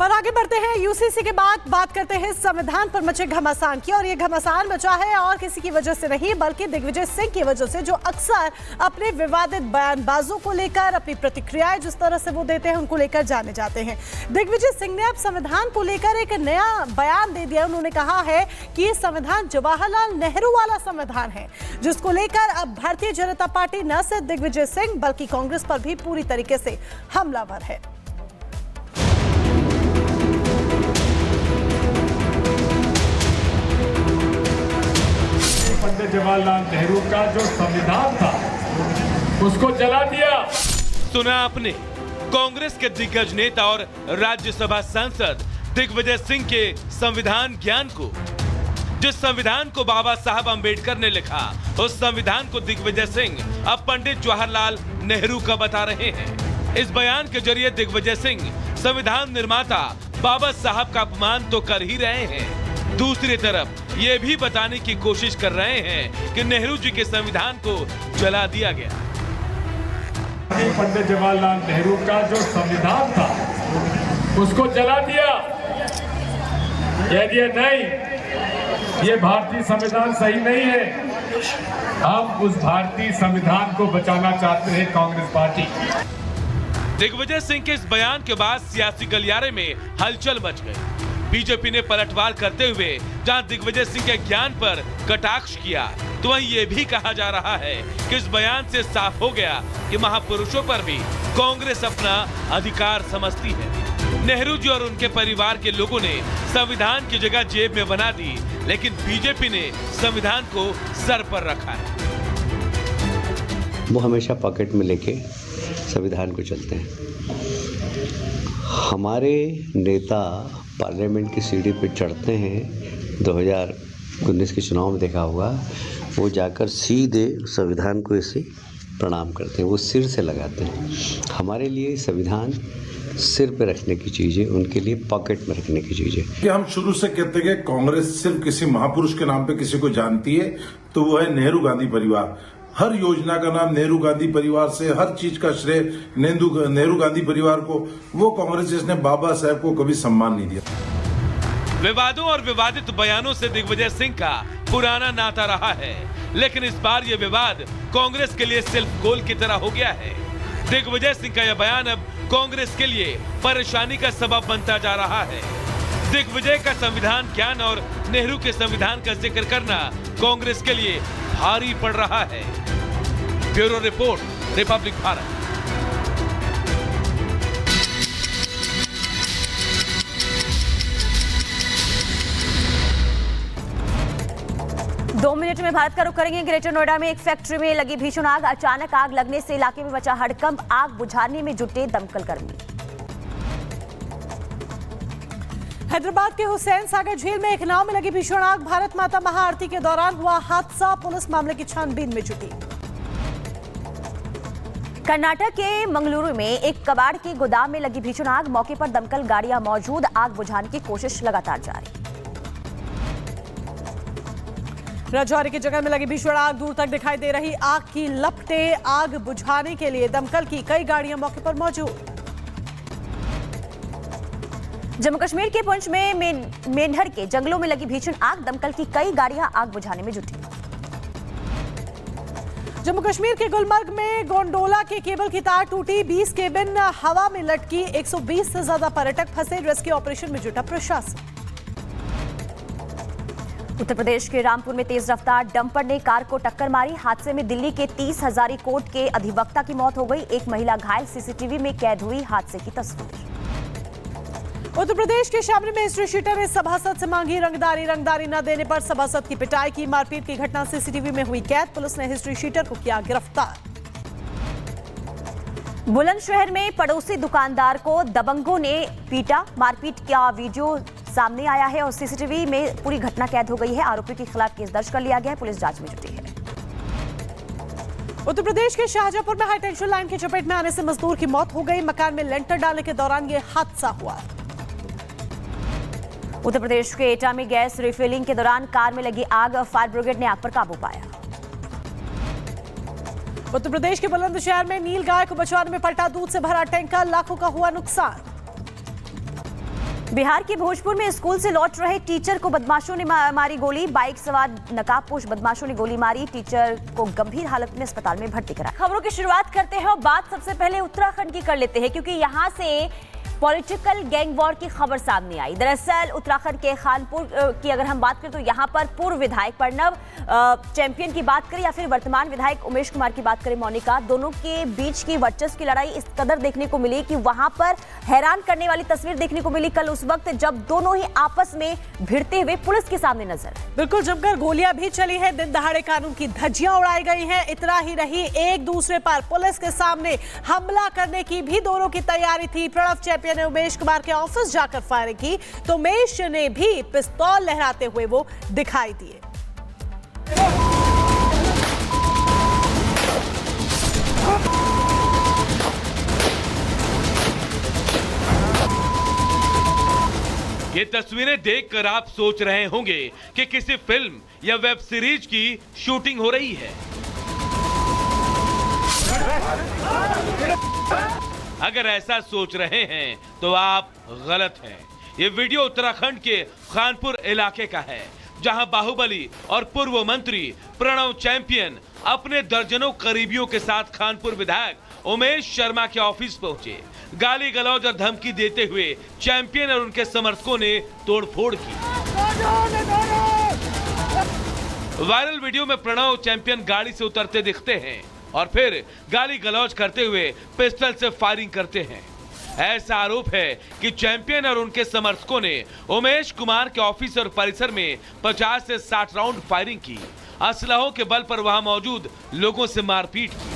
और आगे बढ़ते हैं यूसीसी के बाद बात करते हैं संविधान पर मचे घमासान की। और ये घमासान मचा है और किसी की वजह से नहीं बल्कि दिग्विजय सिंह की वजह से, जो अक्सर अपने विवादित बयानबाजों को लेकर अपनी प्रतिक्रियाएं जिस तरह से वो देते हैं उनको लेकर जाने जाते हैं। दिग्विजय सिंह ने अब संविधान को लेकर एक नया बयान दे दिया। उन्होंने कहा है कि ये संविधान जवाहरलाल नेहरू वाला संविधान है, जिसको लेकर अब भारतीय जनता पार्टी न सिर्फ दिग्विजय सिंह बल्कि कांग्रेस पर भी पूरी तरीके से हमलावर है। पंडित जवाहरलाल नेहरू का जो संविधान था उसको जला दिया। सुना आपने कांग्रेस के दिग्गज नेता और राज्यसभा सांसद दिग्विजय सिंह के संविधान ज्ञान को। जिस संविधान को बाबा साहब अंबेडकर ने लिखा, उस संविधान को दिग्विजय सिंह अब पंडित जवाहरलाल नेहरू का बता रहे हैं। इस बयान के जरिए दिग्विजय सिंह संविधान निर्माता बाबा साहब का अपमान तो कर ही रहे हैं, दूसरी तरफ ये भी बताने की कोशिश कर रहे हैं कि नेहरू जी के संविधान को जला दिया गया। पंडित जवाहरलाल नेहरू का जो संविधान था उसको जला दिया। यदि नहीं, ये भारतीय संविधान सही नहीं है। हम उस भारतीय संविधान को बचाना चाहते हैं कांग्रेस पार्टी। दिग्विजय सिंह के इस बयान के बाद सियासी गलियारे में हलचल मच गई। बीजेपी ने पलटवार करते हुए जहां दिग्विजय सिंह के ज्ञान पर कटाक्ष किया, तो वहीं ये भी कहा जा रहा है कि इस बयान से साफ हो गया कि महापुरुषों पर भी कांग्रेस अपना अधिकार समझती है। नेहरू जी और उनके परिवार के लोगों ने संविधान की जगह जेब में बना दी, लेकिन बीजेपी ने संविधान को सर पर रखा है। वो हमेशा पॉकेट में लेके संविधान को चलते हैं। हमारे नेता पार्लियामेंट की सीढ़ी पे चढ़ते हैं, 2019 के चुनाव में देखा होगा, वो जाकर सीधे संविधान को ऐसे प्रणाम करते हैं, वो सिर से लगाते हैं। हमारे लिए संविधान सिर पे रखने की चीज़ है, उनके लिए पॉकेट में रखने की चीज़ है। कि हम शुरू से कहते हैं कि कांग्रेस सिर्फ किसी महापुरुष के नाम पे किसी को जानती है तो वो है नेहरू गांधी परिवार। हर योजना का नाम नेहरू गांधी परिवार से, हर चीज का श्रेय नेहरू गांधी परिवार को। वो कांग्रेस जिसने बाबा साहब को कभी सम्मान नहीं दिया। विवादों और विवादित बयानों से दिग्विजय सिंह का पुराना नाता रहा है, लेकिन इस बार ये विवाद कांग्रेस के लिए सेल्फ गोल की तरह हो गया है। दिग्विजय सिंह का यह बयान अब कांग्रेस के लिए परेशानी का सबब बनता जा रहा है। दिग्विजय का संविधान ज्ञान और नेहरू के संविधान का जिक्र करना कांग्रेस के लिए भारी पड़ रहा है। Bureau report, Republic Bharat. दो मिनट में भारत का रुख करेंगे। ग्रेटर नोएडा में एक फैक्ट्री में लगी भीषण आग। अचानक आग लगने से इलाके में मचा हड़कंप। आग बुझाने में जुटे दमकल कर्मी। हैदराबाद के हुसैन सागर झील में एक नाव में लगी भीषण आग। भारत माता महाआरती के दौरान हुआ हादसा। पुलिस मामले की छानबीन में जुटी। कर्नाटक के मंगलुरु में एक कबाड़ के गोदाम में लगी भीषण आग। मौके पर दमकल गाड़ियां मौजूद। आग बुझाने की कोशिश लगातार जारी। रजौरी की जगह में लगी भीषण आग। दूर तक दिखाई दे रही आग की लपटें। आग बुझाने के लिए दमकल की कई गाड़ियां मौके पर मौजूद। जम्मू कश्मीर के पुंछ में मेंढर के जंगलों में लगी भीषण आग। दमकल की कई गाड़ियां आग बुझाने में जुटी। जम्मू कश्मीर के गुलमर्ग में गोंडोला के केबल की तार टूटी। 20 केबिन हवा में लटकी। 120 से ज्यादा पर्यटक फंसे। रेस्क्यू ऑपरेशन में जुटा प्रशासन। उत्तर प्रदेश के रामपुर में तेज रफ्तार डंपर ने कार को टक्कर मारी। हादसे में दिल्ली के 30 हजारी कोर्ट के अधिवक्ता की मौत हो गई। एक महिला घायल। सीसीटीवी में कैद हुई हादसे की तस्वीर। उत्तर प्रदेश के शामली में हिस्ट्री शीटर ने सभासद से मांगी रंगदारी। रंगदारी न देने पर सभासद की पिटाई की। मारपीट की घटना सीसीटीवी में हुई कैद। पुलिस ने हिस्ट्री शीटर को किया गिरफ्तार। बुलंदशहर में पड़ोसी दुकानदार को दबंगों ने पीटा। मारपीट का वीडियो सामने आया है और सीसीटीवी में पूरी घटना कैद हो गई है। आरोपी के खिलाफ केस दर्ज कर लिया गया है। पुलिस जांच में जुटी है। उत्तर प्रदेश के शाहजहांपुर में हाईटेंशन लाइन की चपेट में आने से मजदूर की मौत हो गई। मकान में लेंटर डालने के दौरान यह हादसा हुआ। उत्तर प्रदेश के एटा में गैस रिफिलिंग के दौरान कार में लगी आग। फायर ब्रिगेड ने आग पर काबू पाया। उत्तर प्रदेश के बुलंदशहर में नील गाय को बचाने में पलटा दूध से भरा टैंकर। लाखों का हुआ नुकसान। बिहार के भोजपुर में स्कूल से लौट रहे टीचर को बदमाशों ने मारी गोली। बाइक सवार नकाबपोश बदमाशों ने गोली मारी। टीचर को गंभीर हालत में अस्पताल में भर्ती कराया। खबरों की शुरुआत करते हैं और बात सबसे पहले उत्तराखंड की कर लेते हैं, क्योंकि यहां से पॉलिटिकल गैंग वॉर की खबर सामने आई। दरअसल उत्तराखंड के खानपुर की अगर हम बात करें तो यहां पर पूर्व विधायक प्रणव चैंपियन की बात करें या फिर वर्तमान विधायक उमेश कुमार की बात करें, मोनिका, दोनों के बीच की वर्चस्व की लड़ाई इस कदर देखने को मिली कि वहां पर हैरान करने वाली तस्वीर देखने को मिली कल उस वक्त जब दोनों ही आपस में भिड़ते हुए पुलिस के सामने नजर। बिल्कुल, जमकर गोलियां भी चली है, दिन दहाड़े कानून की धज्जियां उड़ाई गई हैं। इतना ही नहीं, एक दूसरे पर पुलिस के सामने हमला करने की भी दोनों की तैयारी थी। प्रणव चैंपियन ने उमेश कुमार के ऑफिस जाकर फायरिंग की तो उमेश ने भी पिस्तौल लहराते हुए वो दिखाई दिए। ये तस्वीरें देखकर आप सोच रहे होंगे कि किसी फिल्म या वेब सीरीज की शूटिंग हो रही है। अगर ऐसा सोच रहे हैं तो आप गलत हैं। ये वीडियो उत्तराखंड के खानपुर इलाके का है, जहां बाहुबली और पूर्व मंत्री प्रणव चैंपियन अपने दर्जनों करीबियों के साथ खानपुर विधायक उमेश शर्मा के ऑफिस पहुंचे। गाली गलौज और धमकी देते हुए चैंपियन और उनके समर्थकों ने तोड़फोड़ की। वायरल वीडियो में प्रणव चैंपियन गाड़ी से उतरते दिखते हैं और फिर गाली गलौज करते हुए पिस्टल से फायरिंग करते हैं। ऐसा आरोप है कि चैंपियन और उनके समर्थकों ने उमेश कुमार के ऑफिस और परिसर में 50 से 60 राउंड फायरिंग की। असलहों के बल पर वहां मौजूद लोगों से मारपीट की।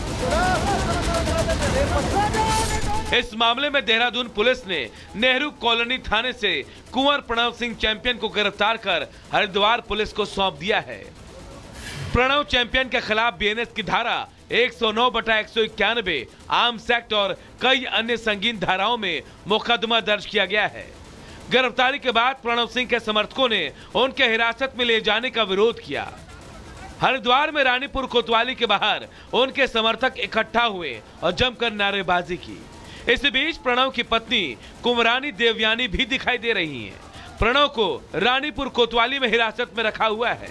इस मामले में देहरादून पुलिस ने नेहरू कॉलोनी थाने से कुंवर प्रणव सिंह चैंपियन को गिरफ्तार कर हरिद्वार पुलिस को सौंप दिया है। प्रणव चैंपियन के खिलाफ बीएनएस की धारा 109/191 आर्म्स एक्ट और कई अन्य संगीन धाराओं में मुकदमा दर्ज किया गया है। गिरफ्तारी के बाद प्रणव सिंह के समर्थकों ने उनके हिरासत में ले जाने का विरोध किया। हरिद्वार में रानीपुर कोतवाली के बाहर उनके समर्थक इकट्ठा हुए और जमकर नारेबाजी की। इस बीच प्रणव की पत्नी कुंवरानी देवयानी भी दिखाई दे रही हैं। प्रणव को रानीपुर कोतवाली में हिरासत में रखा हुआ है।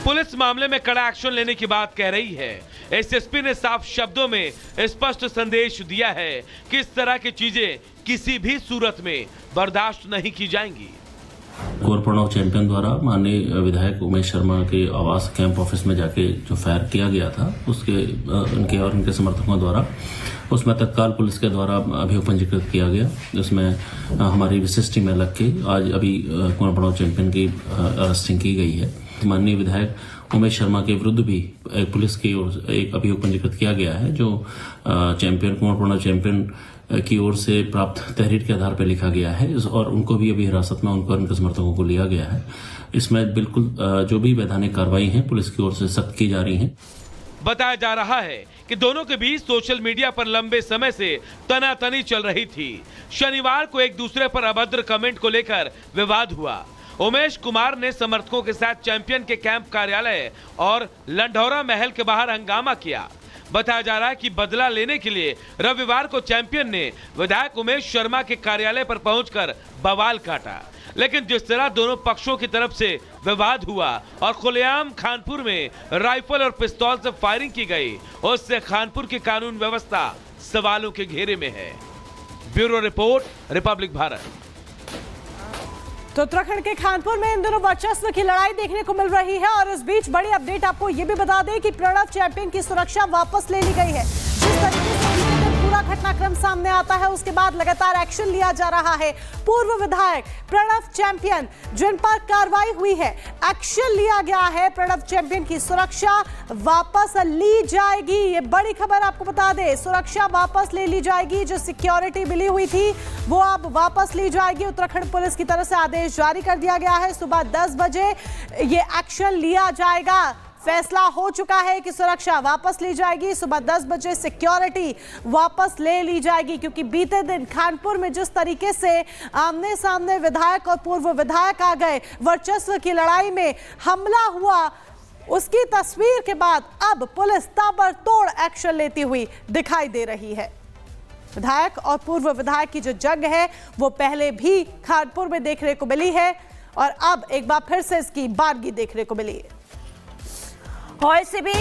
पुलिस मामले में कड़ा एक्शन लेने की बात कह रही है। एसएसपी ने साफ शब्दों में स्पष्ट संदेश दिया है कि इस तरह की चीजें किसी भी सूरत में बर्दाश्त नहीं की जाएंगी। कुंवर प्रणव चैंपियन द्वारा माननीय विधायक उमेश शर्मा के आवास कैंप ऑफिस में जाके जो फायर किया गया था उसके उनके और उनके समर्थकों द्वारा उसमें तत्काल पुलिस के द्वारा अभियोग पंजीकृत किया गया। उसमें हमारी विशेष टीम लग के आज अभी कुंवर प्रणव चैंपियन की अरेस्टिंग की गई है। माननीय विधायक उमेश शर्मा के विरुद्ध भी पुलिस की ओर से एक अभियोग पंजीकृत किया गया है, जो चैंपियन कुंवर प्रणव चैंपियन की ओर से प्राप्त तहरीर के आधार पर लिखा गया है और उनको भी अभी हिरासत में उनको उनके समर्थकों को लिया गया है। इसमें बिल्कुल जो भी वैधानिक कार्रवाई है पुलिस की ओर से सख्त की जा रही है। बताया जा रहा है कि दोनों के बीच सोशल मीडिया पर लंबे समय से तनातनी चल रही थी। शनिवार को एक दूसरे पर अभद्र कमेंट को लेकर विवाद हुआ। उमेश कुमार ने समर्थकों के साथ चैंपियन के कैंप कार्यालय और लंढौरा महल के बाहर हंगामा किया। बताया जा रहा है कि बदला लेने के लिए रविवार को चैंपियन ने विधायक उमेश शर्मा के कार्यालय पर पहुंचकर बवाल काटा। लेकिन जिस तरह दोनों पक्षों की तरफ से विवाद हुआ और खुलेआम खानपुर में राइफल और पिस्तौल से फायरिंग की गई, उससे खानपुर की कानून व्यवस्था सवालों के घेरे में है। Bureau report, Republic Bharat. तो उत्तराखंड के खानपुर में इन दिनों वर्चस्व की लड़ाई देखने को मिल रही है और इस बीच बड़ी अपडेट आपको ये भी बता दें कि प्रणव चैंपियन की सुरक्षा वापस ले ली गई है। जिस तरीके से पूरा घटनाक्रम सामने आता है उसके बाद लगातार एक्शन लिया जा रहा है। पूर्व विधायक प्रणव चैंपियन जिन पर कार्रवाई हुई है, एक्शन लिया गया है। प्रणव चैंपियन की सुरक्षा वापस ली जाएगी, ये बड़ी खबर आपको बता दें। सुरक्षा वापस ले ली जाएगी, जो सिक्योरिटी मिली हुई थी वो अब वापस ली जाएगी। उत्तराखंड पुलिस की तरफ से आदेश जारी कर दिया गया है। सुबह 10 बजे ये एक्शन लिया जाएगा। फैसला हो चुका है कि सुरक्षा वापस ली जाएगी। सुबह 10 बजे सिक्योरिटी वापस ले ली जाएगी, क्योंकि बीते दिन खानपुर में जिस तरीके से आमने सामने विधायक और पूर्व विधायक आ गए, वर्चस्व की लड़ाई में हमला हुआ, उसकी तस्वीर के बाद अब पुलिस ताबड़तोड़ एक्शन लेती हुई दिखाई दे रही है। विधायक और पूर्व विधायक की जो जंग है वो पहले भी खानपुर में देखने को मिली है और अब एक बार फिर से इसकी बारगी देखने को मिली है। और इससे भी